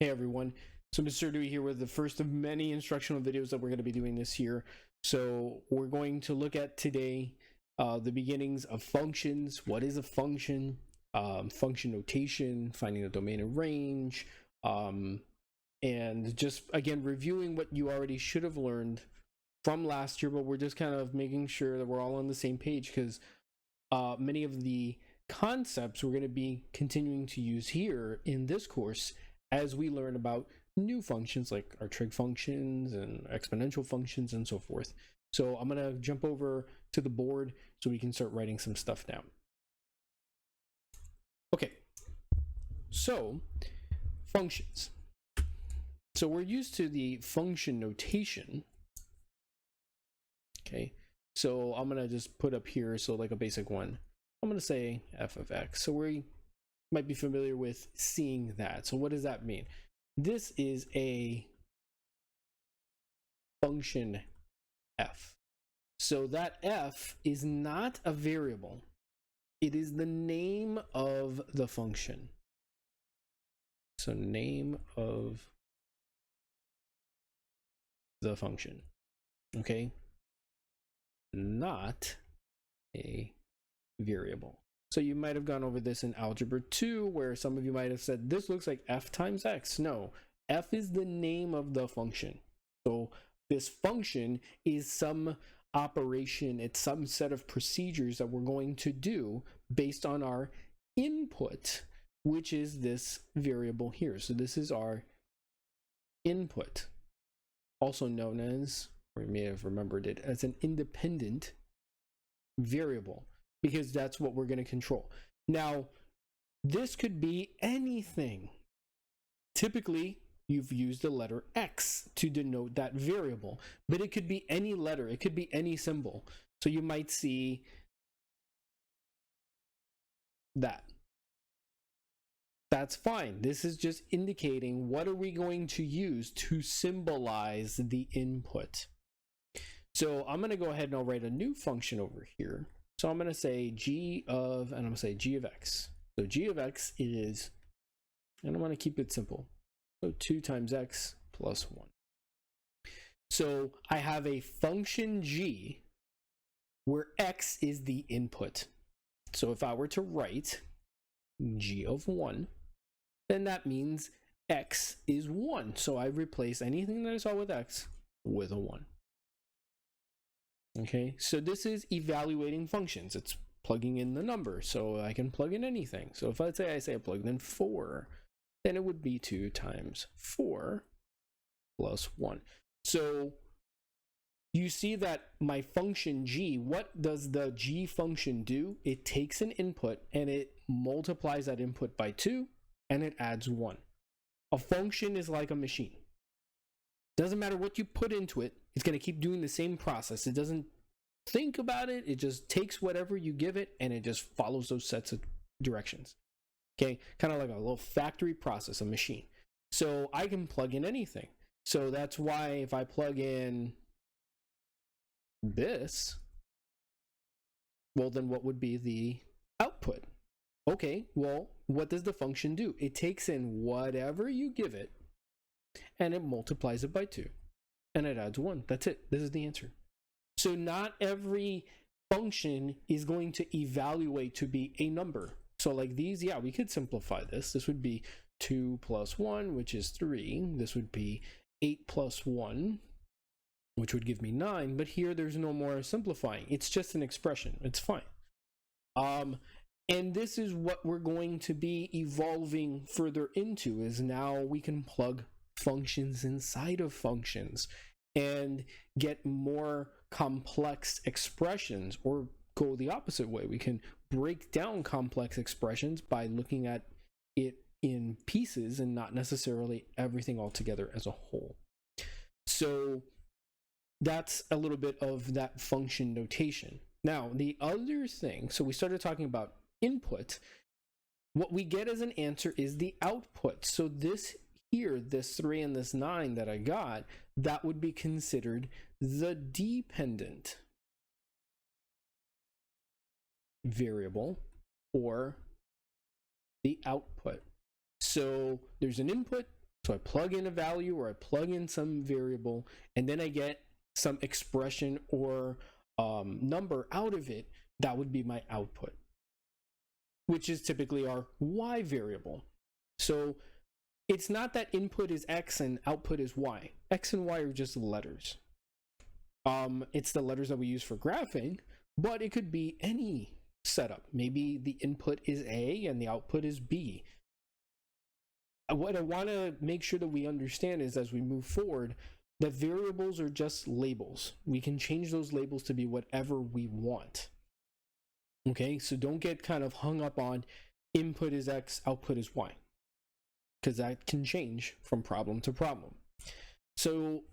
Hey everyone, so Mr. Dewey here with the first of many instructional videos that we're going to be doing this year. So we're going to look at today the beginnings of functions. What is a function? Function notation, finding the domain and range, and just again reviewing what you already should have learned from last year, but we're just kind of making sure that we're all on the same page because many of the concepts we're going to be continuing to use here in this course as we learn about new functions like our trig functions and exponential functions and so forth. So I'm going to jump over to the board so we can start writing some stuff down. Okay, so functions. So we're used to the function notation. Okay, so I'm going to just put up here, so like a basic one, I'm going to say f of x. So we might be familiar with seeing that. So what does that mean? This is a function f. So that f is not a variable. It is the name of the function. So name of the function. Okay? Not a variable. So you might have gone over this in Algebra 2, where some of you might have said, this looks like f times x. No, f is the name of the function. So this function is some operation, it's some set of procedures that we're going to do based on our input, which is this variable here. So this is our input, also known as, or you may have remembered it as, an independent variable, because that's what we're going to control. Now, this could be anything. Typically, you've used the letter X to denote that variable, but it could be any letter, it could be any symbol. So you might see that. That's fine. This is just indicating what are we going to use to symbolize the input. So I'm going to go ahead and I'll write a new function over here. So I'm going to say g of, and I'm going to say g of x. So g of x is, and I want to keep it simple. So 2 times x plus 1. So I have a function g where x is the input. So if I were to write g of 1, then that means x is 1. So I replace anything that I saw with x with a 1. Okay, so this is evaluating functions. It's plugging in the number, so I can plug in anything. So if I say I plugged in 4, then it would be 2 times 4 plus 1. So you see that my function g, what does the g function do? It takes an input and it multiplies that input by 2 and it adds 1. A function is like a machine. Doesn't matter what you put into it, it's going to keep doing the same process. It doesn't think about it. It just takes whatever you give it and it just follows those sets of directions. Okay, kind of like a little factory process, a machine. So I can plug in anything. So that's why if I plug in this, well, then what would be the output? Okay, well, what does the function do? It takes in whatever you give it and it multiplies it by 2 and it adds 1. That's it. This is the answer. So not every function is going to evaluate to be a number. So like these, yeah, we could simplify this. This would be 2 plus 1, which is 3. This would be 8 plus 1, which would give me 9. But here there's no more simplifying. It's just an expression. It's fine. And this is what we're going to be evolving further into, is now we can plug functions inside of functions and get more complex expressions, or go the opposite way. We can break down complex expressions by looking at it in pieces and not necessarily everything all together as a whole. So that's a little bit of that function notation. Now, the other thing, so we started talking about input. What we get as an answer is the output. So this here, this 3 and this 9 that I got, that would be considered the dependent variable, or the output. So there's an input So I plug in a value or I plug in some variable, and then I get some expression or number out of it. That would be my output, which is typically our y variable. So it's not that input is x and output is y. X and y are just letters. It's the letters that we use for graphing, but it could be any setup. Maybe the input is A and the output is B. What I want to make sure that we understand is, as we move forward, that variables are just labels. We can change those labels to be whatever we want. Okay, so don't get kind of hung up on input is X, output is Y, because that can change from problem to problem. So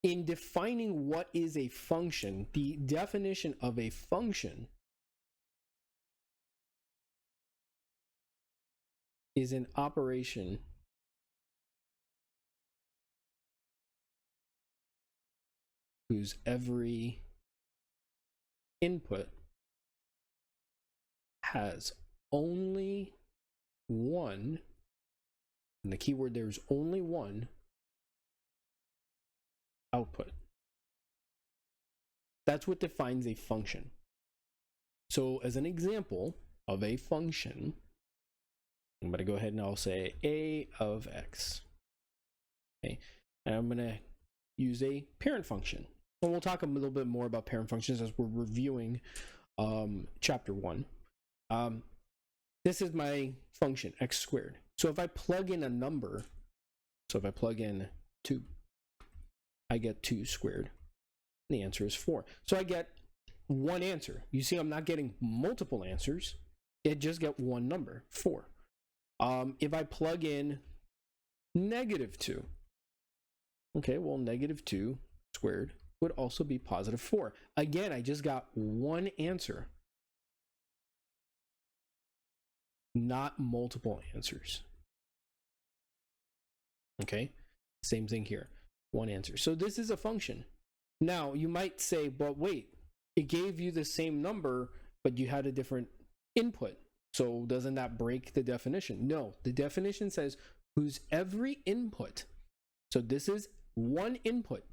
in defining what is a function, the definition of a function is an operation whose every input has only one, and the keyword there is only one, output. That's what defines a function. So as an example of a function, I'm going to go ahead and I'll say a of x. Okay, and I'm going to use a parent function. And we'll talk a little bit more about parent functions as we're reviewing chapter 1. This is my function, x squared. So if I plug in a number, so if I plug in 2, I get 2 squared. The answer is 4. So I get one answer. You see, I'm not getting multiple answers. I just get one number, 4. If I plug in -2, okay, well, -2 squared would also be +4. Again, I just got one answer, not multiple answers. Okay, same thing here, one answer. So this is a function. Now, you might say, but wait, it gave you the same number, but you had a different input. So doesn't that break the definition? No, the definition says whose every input, so this is one input.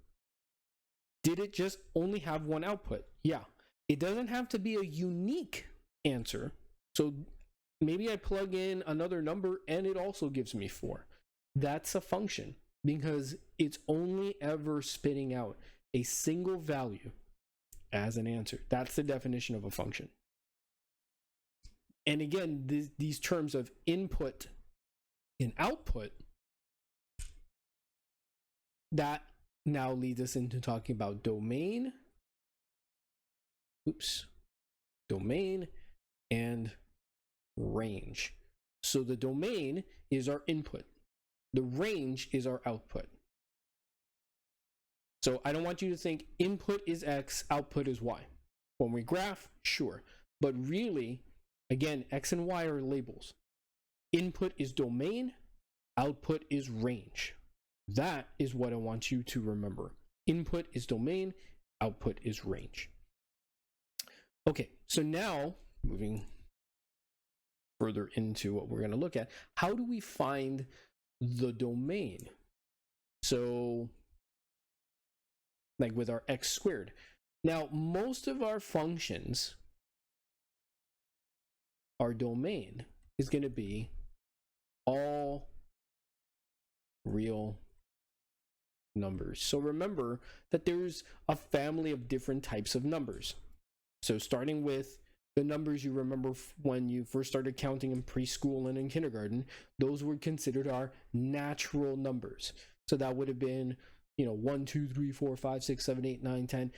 Did it just only have one output? Yeah. It doesn't have to be a unique answer. So maybe I plug in another number and it also gives me 4. That's a function because it's only ever spitting out a single value as an answer. That's the definition of a function. And again, these terms of input and output, that now leads us into talking about domain. Domain and range. So the domain is our input. The range is our output. So I don't want you to think input is X, output is Y. When we graph, sure. But really, again, X and Y are labels. Input is domain, output is range. That is what I want you to remember. Input is domain, output is range. Okay, so now moving further into what we're going to look at, how do we find the domain? So, like with our x squared. Now, most of our functions, our domain is going to be all real numbers. So remember that there's a family of different types of numbers. So starting with the numbers you remember when you first started counting in preschool and in kindergarten, those were considered our natural numbers. So that would have been, 1, 2, 3, 4, 5, 6, 7, 8, 9, 10,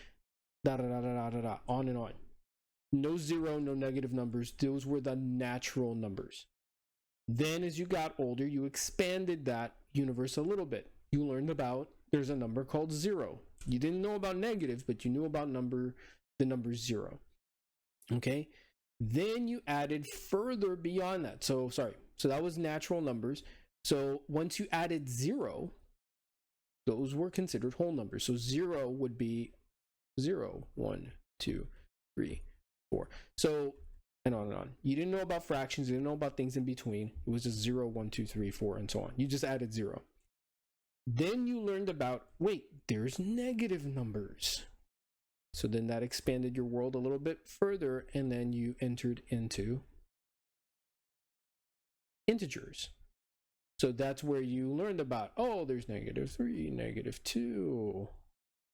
on and on. No zero, no negative numbers. Those were the natural numbers. Then as you got older, you expanded that universe a little bit. You learned about, there's a number called 0. You didn't know about negatives, but you knew about the number 0. Okay? Then you added further beyond that. So that was natural numbers. So once you added 0, those were considered whole numbers. So 0 would be 0, 1, 2, 3, 4. So and on and on. You didn't know about fractions, you didn't know about things in between. It was just 0, 1, 2, 3, 4, and so on. You just added 0. Then you learned about, wait, there's negative numbers. So then that expanded your world a little bit further, and then you entered into integers. So that's where you learned about, oh, there's -3, -2,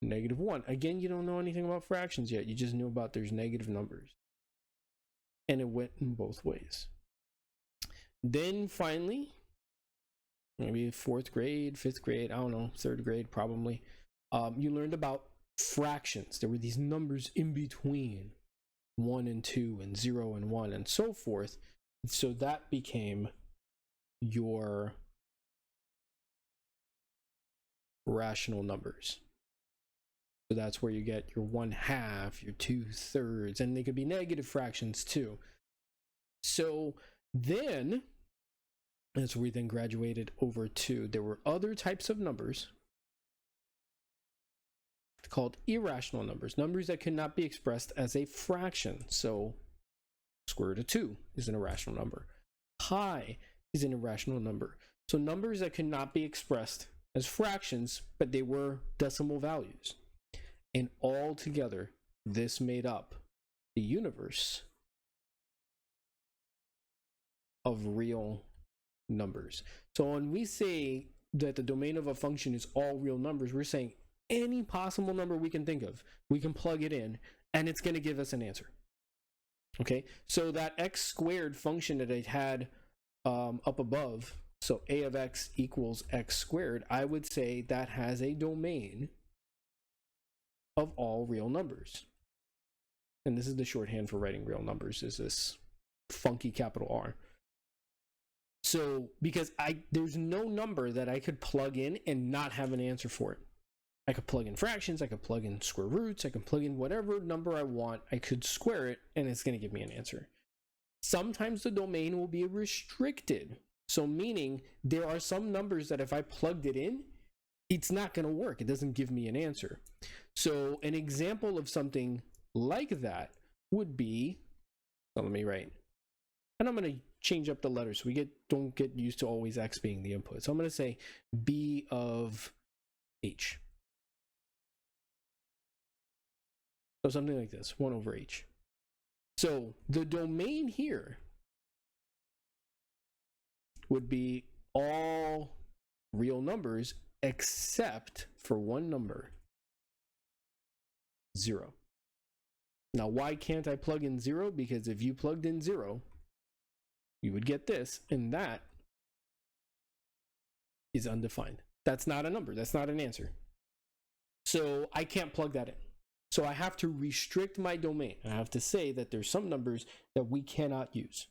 -1. Again, you don't know anything about fractions yet. You just knew about there's negative numbers. And it went in both ways. Then finally, maybe 4th grade, 5th grade, I don't know, 3rd grade probably, you learned about fractions. There were these numbers in between 1 and 2 and 0 and 1 and so forth. So that became your rational numbers. So that's where you get your 1/2, your 2/3, and they could be negative fractions too. So then, as we then graduated over to, there were other types of numbers called irrational numbers, numbers that cannot be expressed as a fraction. So square root of 2 is an irrational number. Pi is an irrational number. So numbers that cannot be expressed as fractions, but they were decimal values. And all together, this made up the universe of real numbers. So when we say that the domain of a function is all real numbers, we're saying any possible number we can think of, we can plug it in, and it's going to give us an answer. Okay, so that x squared function that I had up above, so a of x equals x squared, I would say that has a domain of all real numbers. And this is the shorthand for writing real numbers, is this funky capital R. So because there's no number that I could plug in and not have an answer for it. I could plug in fractions, I could plug in square roots, I can plug in whatever number I want, I could square it, and it's going to give me an answer. Sometimes the domain will be restricted. So meaning there are some numbers that if I plugged it in, it's not going to work. It doesn't give me an answer. So an example of something like that would be, so let me write, and I'm going to change up the letters so we don't get used to always x being the input. So I'm going to say b of h. So something like this, 1 over h. So the domain here would be all real numbers except for one number, 0. Now, why can't I plug in 0? Because if you plugged in 0, you would get this, and that is undefined. That's not a number. That's not an answer. So I can't plug that in. So I have to restrict my domain. I have to say that there's some numbers that we cannot use.